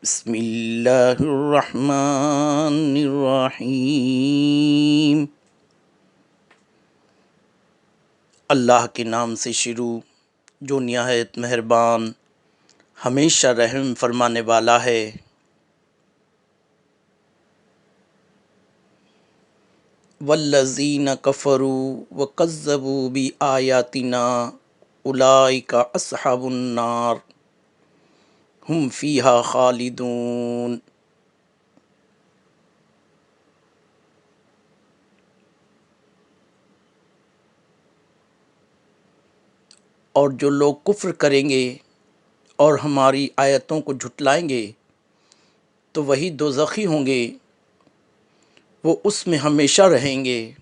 بسم اللہ الرحمن الرحیم۔ اللہ کے نام سے شروع جو نہایت مہربان ہمیشہ رحم فرمانے والا ہے۔ والذین کفروا وکذبوا بآیاتنا اولئک اصحاب النار ہم فیہا خالدون۔ اور جو لوگ کفر کریں گے اور ہماری آیتوں کو جھٹلائیں گے تو وہی دوزخی ہوں گے، وہ اس میں ہمیشہ رہیں گے۔